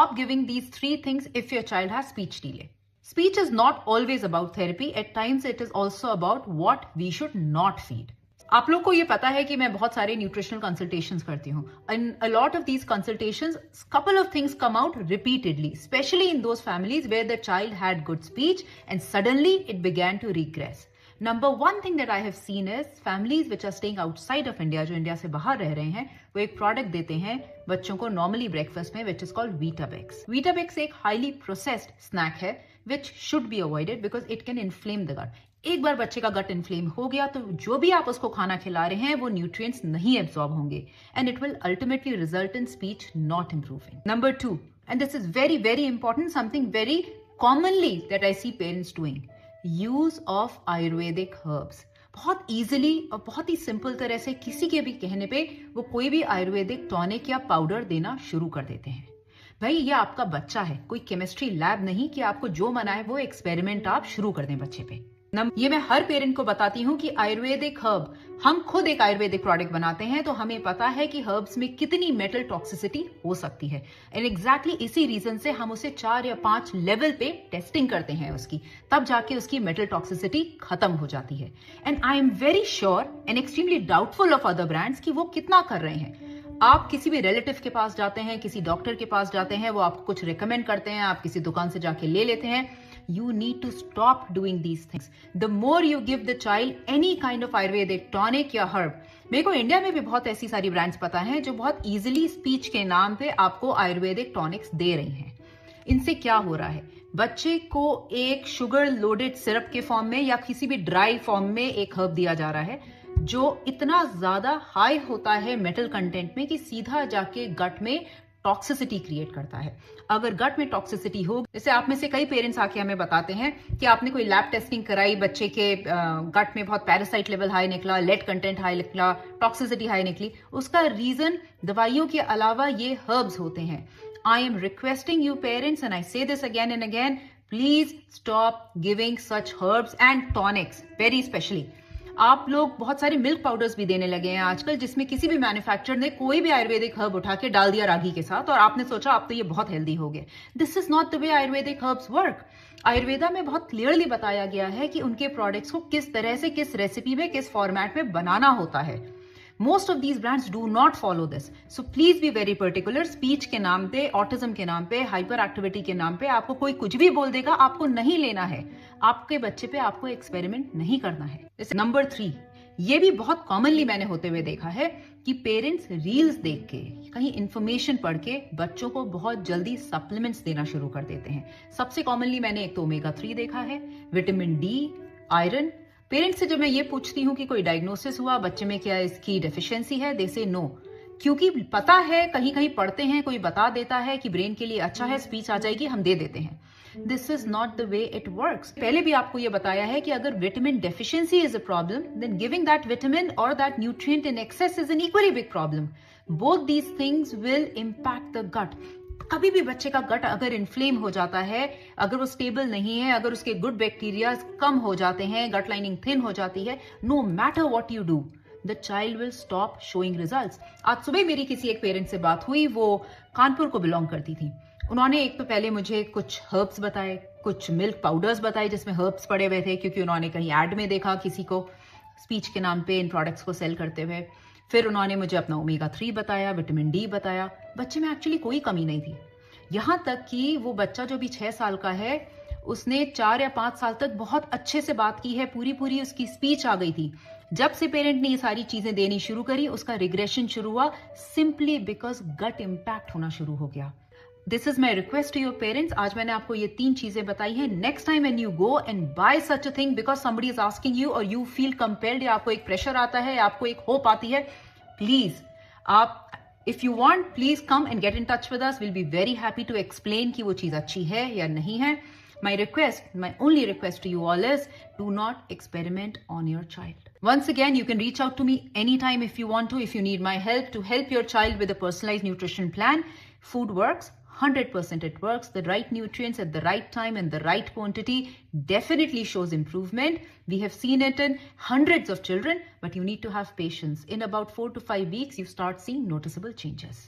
stop giving these 3 things if your child has speech delay. Speech is not always about therapy. At times it is also about what we should not feed. आप लोग को ये पता है कि मैं बहुत सारे न्यूट्रिशनल कंसल्टेशंस करती हूँ. In a lot of these consultations, couple of things come out repeatedly, especially in those families where the child had good speech and suddenly it began to regress. Number one thing that I have seen is families which are staying outside of India, जो India से बाहर रह रहे हैं, वो एक product देते हैं बच्चों को नॉर्मली ब्रेकफास्ट में, which is called Weetabix. Weetabix एक highly processed snack है which should be avoided because it can inflame the gut. एक बार बच्चे का गट इन्फ्लेम हो गया तो जो भी आप उसको खाना खिला रहे हैं वो न्यूट्रिएंट्स नहीं एब्सॉर्ब होंगे and it will ultimately result in speech not improving. Number 2, and this is very very important, something very commonly that I see parents doing, use of Ayurvedic herbs. बहुत इजीली और बहुत ही सिंपल तरह से किसी के भी कहने पे वो कोई भी आयुर्वेदिक टॉनिक या पाउडर देना शुरू कर देते हैं. भाई ये आपका बच्चा है, कोई केमिस्ट्री लैब नहीं कि आपको जो मना है वो एक्सपेरिमेंट आप शुरू कर दें बच्चे पे. ये मैं हर पेरेंट को बताती हूँ कि आयुर्वेदिक हर्ब, हम खुद एक आयुर्वेदिक प्रोडक्ट बनाते हैं तो हमें पता है कि हर्ब्स में कितनी मेटल टॉक्सिसिटी हो सकती है एंड एग्जैक्टली इसी रीजन से हम उसे 4 या 5 लेवल पे टेस्टिंग करते हैं उसकी, तब जाके उसकी मेटल टॉक्सिसिटी खत्म हो जाती है. And I am very sure and extremely doubtful of other brands कि वो कितना कर रहे हैं. आप किसी भी रिलेटिव के पास जाते हैं, किसी डॉक्टर के पास जाते हैं, वो आपको कुछ रिकमेंड करते हैं, आप किसी दुकान से जाके ले लेते हैं. You need to stop doing these things. The more you give the child any kind of Ayurvedic tonic या herb, मेरे को इंडिया में भी बहुत ऐसी सारी ब्रांड्स पता हैं जो बहुत इजीली स्पीच के नाम पे आपको आयुर्वेदिक टॉनिक्स दे रही हैं. इनसे क्या हो रहा है, बच्चे को एक शुगर लोडेड सिरप के फॉर्म में या किसी भी ड्राई फॉर्म में एक हर्ब दिया जा रहा है जो इतना ज्यादा हाई होता है मेटल कंटेंट में कि सीधा जाके गट में टॉक्सिसिटी क्रिएट करता है. अगर गट में टॉक्सिसिटी हो, जैसे आप में से कई पेरेंट्स आके हमें बताते हैं कि आपने कोई लैब टेस्टिंग कराई, बच्चे के गट में बहुत पैरासाइट लेवल हाई निकला, लेड कंटेंट हाई निकला, टॉक्सिसिटी हाई निकली. उसका रीजन दवाइयों के अलावा ये हर्ब्स होते हैं. I am requesting you parents and I say this again and again, please stop giving such herbs and tonics. Very specially आप लोग बहुत सारे मिल्क पाउडर्स भी देने लगे हैं आजकल, जिसमें किसी भी मैन्युफैक्चरर ने कोई भी आयुर्वेदिक हर्ब उठा के डाल दिया रागी के साथ और आपने सोचा आप तो ये बहुत हेल्दी हो गए. This is not the way Ayurvedic herbs work. Ayurveda में बहुत क्लियरली बताया गया है कि उनके प्रोडक्ट्स को किस तरह से, किस रेसिपी में, किस फॉर्मेट में बनाना होता है. Most of these brands do not follow this. So please be very particular. Speech के नाम पे, autism के नाम पे, hyper activity के नाम पे आपको कोई कुछ भी बोल देगा, आपको नहीं लेना है. आपके बच्चे पे आपको एक्सपेरिमेंट नहीं करना है. नंबर 3, ये भी बहुत कॉमनली मैंने होते हुए देखा है कि पेरेंट्स रील्स देख के, कहीं इंफॉर्मेशन पढ़ के बच्चों को बहुत जल्दी सप्लीमेंट्स देना शुरू कर देते हैं. सबसे कॉमनली मैंने एक तो ओमेगा 3 देखा है, विटामिन डी, आयरन. पेरेंट्स से जब मैं ये पूछती हूँ कि कोई डायग्नोसिस हुआ बच्चे में, क्या इसकी डेफिशिएंसी है, दे से नो. क्योंकि पता है, कहीं कहीं पढ़ते हैं, कोई बता देता है कि ब्रेन के लिए अच्छा है, स्पीच आ जाएगी, हम दे देते हैं. This is not the way it works. पहले भी आपको ये बताया है कि अगर vitamin deficiency is a problem, then giving that vitamin और that nutrient in excess is an equally big problem. Both these things will impact the gut. कभी भी बच्चे का गट अगर इन्फ्लेम हो जाता है, अगर वो स्टेबल नहीं है, अगर उसके गुड बैक्टीरिया कम हो जाते हैं, गट लाइनिंग थिन हो जाती है, no matter what you do, the child will stop showing results. आज सुबह मेरी किसी एक पेरेंट से बात हुई, वो कानपुर को बिलोंग करती थी. उन्होंने एक तो पहले मुझे कुछ हर्ब्स बताए, कुछ मिल्क पाउडर्स बताए जिसमें हर्ब्स पड़े हुए थे, क्योंकि उन्होंने कहीं एड में देखा किसी को स्पीच के नाम पे इन प्रोडक्ट्स को सेल करते हुए. फिर उन्होंने मुझे अपना ओमेगा 3 बताया, विटामिन डी बताया. बच्चे में एक्चुअली कोई कमी नहीं थी. यहां तक कि वो बच्चा जो भी 6 साल का है, उसने 4 या 5 साल तक बहुत अच्छे से बात की है, पूरी उसकी स्पीच आ गई थी. जब से पेरेंट ने ये सारी चीजें देनी शुरू करी, उसका रिग्रेशन शुरू हुआ, सिंपली बिकॉज गट इम्पैक्ट होना शुरू हो गया. This is my request to your parents. आज मैंने आपको ये 3 चीजें बताई हैं. Next time when you go and buy such a thing because somebody is asking you और यू फील कंपेल्ड, या आपको एक प्रेशर आता है, या आपको एक होप आती है, प्लीज आप, if you want, please come and get in touch with us. We'll be very happy to explain कि वो चीज अच्छी है या नहीं है. My only request to you all is, do not experiment on your child. Once again, you can reach out to me anytime if you want to, if you need my help to help your child with a personalized nutrition plan. Food works. 100% it works. The right nutrients at the right time and the right quantity definitely shows improvement. We have seen it in hundreds of children, but you need to have patience. In about 4 to 5 weeks, you start seeing noticeable changes.